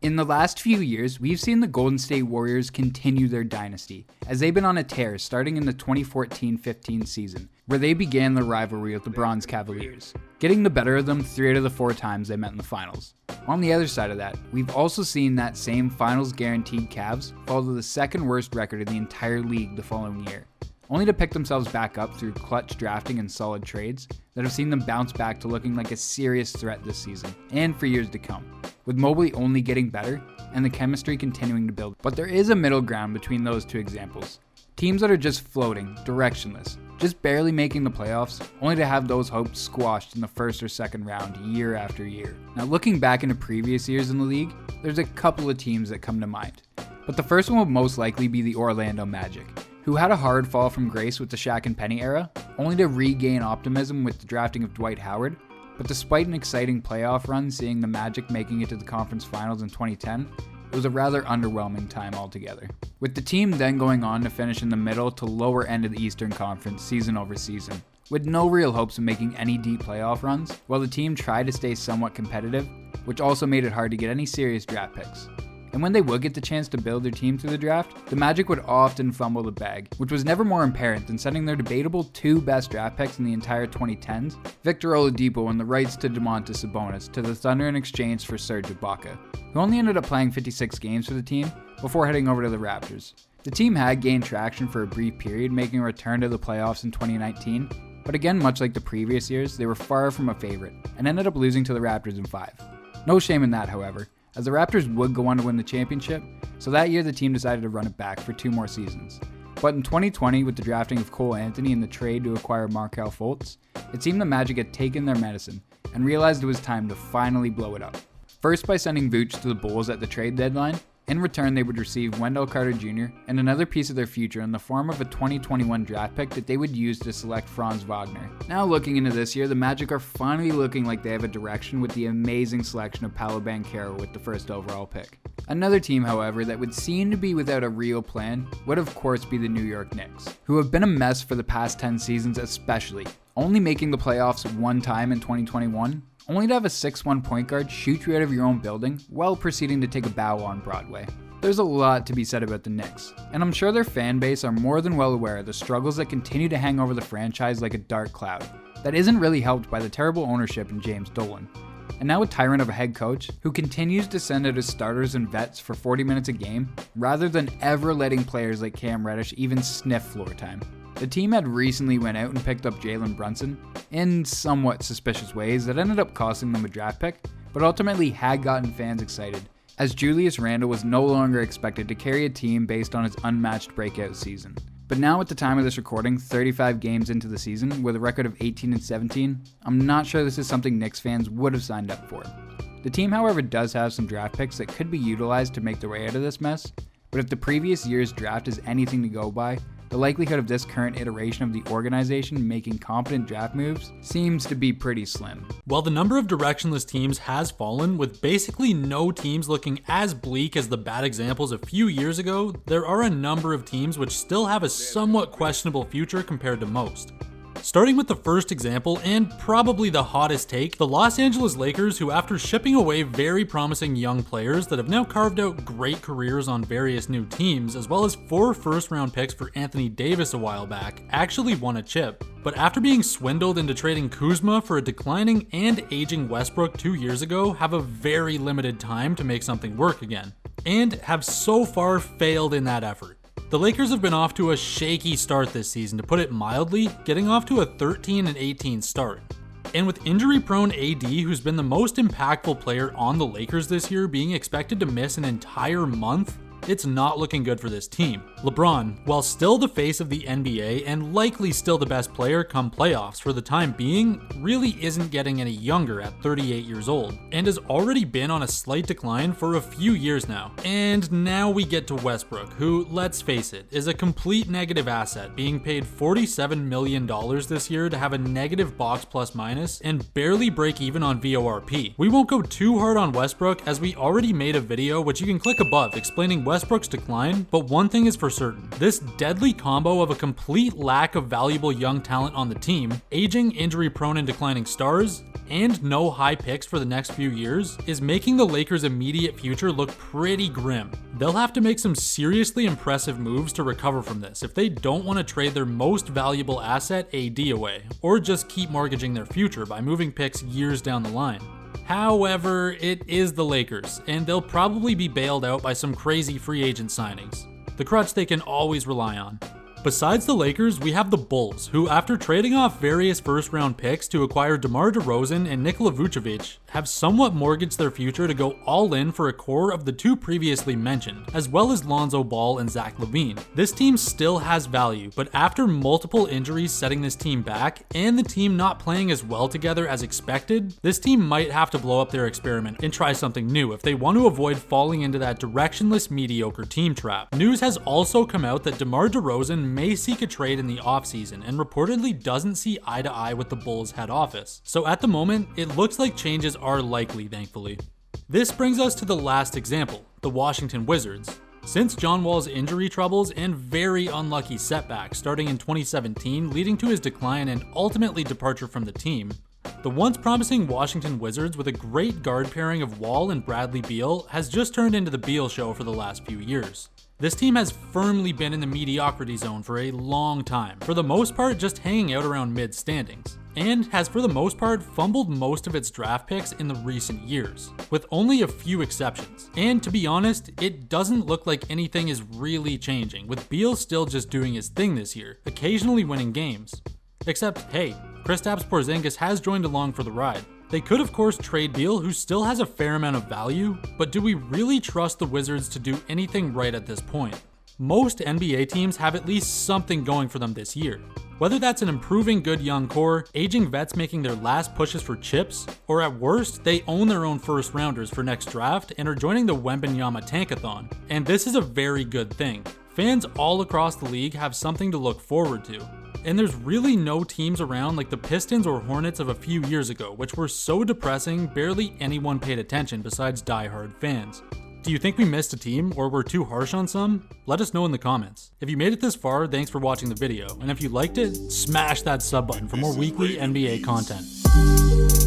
In the last few years, we've seen the Golden State Warriors continue their dynasty, as they've been on a tear starting in the 2014-15 season, where they began their rivalry with the Bronze Cavaliers, getting the better of them 3 out of the 4 times they met in the finals. On the other side of that, we've also seen that same finals guaranteed Cavs fall to the second worst record in the entire league the following year, only to pick themselves back up through clutch drafting and solid trades that have seen them bounce back to looking like a serious threat this season, and for years to come, with Mobley only getting better and the chemistry continuing to build. But there is a middle ground between those two examples. Teams that are just floating, directionless, just barely making the playoffs, only to have those hopes squashed in the first or second round year after year. Now, looking back into previous years in the league, there's a couple of teams that come to mind. But the first one would most likely be the Orlando Magic, who had a hard fall from grace with the Shaq and Penny era, only to regain optimism with the drafting of Dwight Howard. But despite an exciting playoff run seeing the Magic making it to the conference finals in 2010, it was a rather underwhelming time altogether, with the team then going on to finish in the middle to lower end of the Eastern Conference season over season, with no real hopes of making any deep playoff runs, while the team tried to stay somewhat competitive, which also made it hard to get any serious draft picks. And when they would get the chance to build their team through the draft, the Magic would often fumble the bag, which was never more apparent than sending their debatable 2 best draft picks in the entire 2010s, Victor Oladipo and the rights to Domantas Sabonis, to the Thunder in exchange for Serge Ibaka, who only ended up playing 56 games for the team before heading over to the Raptors. The team had gained traction for a brief period, making a return to the playoffs in 2019, but again, much like the previous years, they were far from a favorite, and ended up losing to the Raptors in 5. No shame in that, however, as the Raptors would go on to win the championship, so that year the team decided to run it back for 2 more seasons. But in 2020, with the drafting of Cole Anthony and the trade to acquire Markelle Fultz, it seemed the Magic had taken their medicine and realized it was time to finally blow it up. First by sending Vooch to the Bulls at the trade deadline. In return, they would receive Wendell Carter Jr. and another piece of their future in the form of a 2021 draft pick that they would use to select Franz Wagner. Now looking into this year, the Magic are finally looking like they have a direction with the amazing selection of Paolo Banchero with the first overall pick. Another team, however, that would seem to be without a real plan would of course be the New York Knicks, who have been a mess for the past 10 seasons especially, only making the playoffs 1 time in 2021, only to have a 6'1" point guard shoot you out of your own building while proceeding to take a bow on Broadway. There's a lot to be said about the Knicks, and I'm sure their fan base are more than well aware of the struggles that continue to hang over the franchise like a dark cloud that isn't really helped by the terrible ownership in James Dolan. And now a tyrant of a head coach who continues to send out his starters and vets for 40 minutes a game rather than ever letting players like Cam Reddish even sniff floor time. The team had recently went out and picked up Jalen Brunson in somewhat suspicious ways that ended up costing them a draft pick, but ultimately had gotten fans excited, as Julius Randle was no longer expected to carry a team based on his unmatched breakout season. But now at the time of this recording, 35 games into the season, with a record of 18-17, I'm not sure this is something Knicks fans would have signed up for. The team, however, does have some draft picks that could be utilized to make their way out of this mess, but if the previous year's draft is anything to go by, the likelihood of this current iteration of the organization making competent draft moves seems to be pretty slim. While the number of directionless teams has fallen, with basically no teams looking as bleak as the bad examples a few years ago, there are a number of teams which still have a somewhat questionable future compared to most. Starting with the first example, and probably the hottest take, the Los Angeles Lakers, who after shipping away very promising young players that have now carved out great careers on various new teams, as well as 4 first-round picks for Anthony Davis a while back, actually won a chip. But after being swindled into trading Kuzma for a declining and aging Westbrook 2 years ago, have a very limited time to make something work again, and have so far failed in that effort. The Lakers have been off to a shaky start this season, to put it mildly, getting off to a 13-18 start. And with injury-prone AD, who's been the most impactful player on the Lakers this year, being expected to miss an entire month, it's not looking good for this team. LeBron, while still the face of the NBA and likely still the best player come playoffs for the time being, really isn't getting any younger at 38 years old, and has already been on a slight decline for a few years now. And now we get to Westbrook, who, let's face it, is a complete negative asset, being paid $47 million this year to have a negative box plus minus and barely break even on VORP. We won't go too hard on Westbrook, as we already made a video which you can click above explaining Westbrook's decline, but one thing is for certain. This deadly combo of a complete lack of valuable young talent on the team, aging, injury-prone and declining stars, and no high picks for the next few years is making the Lakers' immediate future look pretty grim. They'll have to make some seriously impressive moves to recover from this if they don't want to trade their most valuable asset, AD, away, or just keep mortgaging their future by moving picks years down the line. However, it is the Lakers, and they'll probably be bailed out by some crazy free agent signings, the crutch they can always rely on. Besides the Lakers, we have the Bulls, who after trading off various first-round picks to acquire DeMar DeRozan and Nikola Vucevic, have somewhat mortgaged their future to go all in for a core of the two previously mentioned, as well as Lonzo Ball and Zach LaVine. This team still has value, but after multiple injuries setting this team back, and the team not playing as well together as expected, this team might have to blow up their experiment and try something new if they want to avoid falling into that directionless, mediocre team trap. News has also come out that DeMar DeRozan may seek a trade in the offseason and reportedly doesn't see eye to eye with the Bulls head office. So at the moment, it looks like changes are likely, thankfully. This brings us to the last example, the Washington Wizards. Since John Wall's injury troubles and very unlucky setbacks starting in 2017 leading to his decline and ultimately departure from the team, the once promising Washington Wizards with a great guard pairing of Wall and Bradley Beal has just turned into the Beal show for the last few years. This team has firmly been in the mediocrity zone for a long time, for the most part just hanging out around mid-standings, and has for the most part fumbled most of its draft picks in the recent years, with only a few exceptions. And to be honest, it doesn't look like anything is really changing, with Beal still just doing his thing this year, occasionally winning games. Except, hey, Kristaps Porzingis has joined along for the ride. They could of course trade Beal, who still has a fair amount of value, but do we really trust the Wizards to do anything right at this point? Most NBA teams have at least something going for them this year. Whether that's an improving good young core, aging vets making their last pushes for chips, or at worst, they own their own first rounders for next draft and are joining the Wembanyama tankathon. And this is a very good thing. Fans all across the league have something to look forward to. And there's really no teams around like the Pistons or Hornets of a few years ago, which were so depressing barely anyone paid attention besides diehard fans. Do you think we missed a team or were too harsh on some? Let us know in the comments. If you made it this far, thanks for watching the video, and if you liked it, smash that sub button for more weekly NBA content.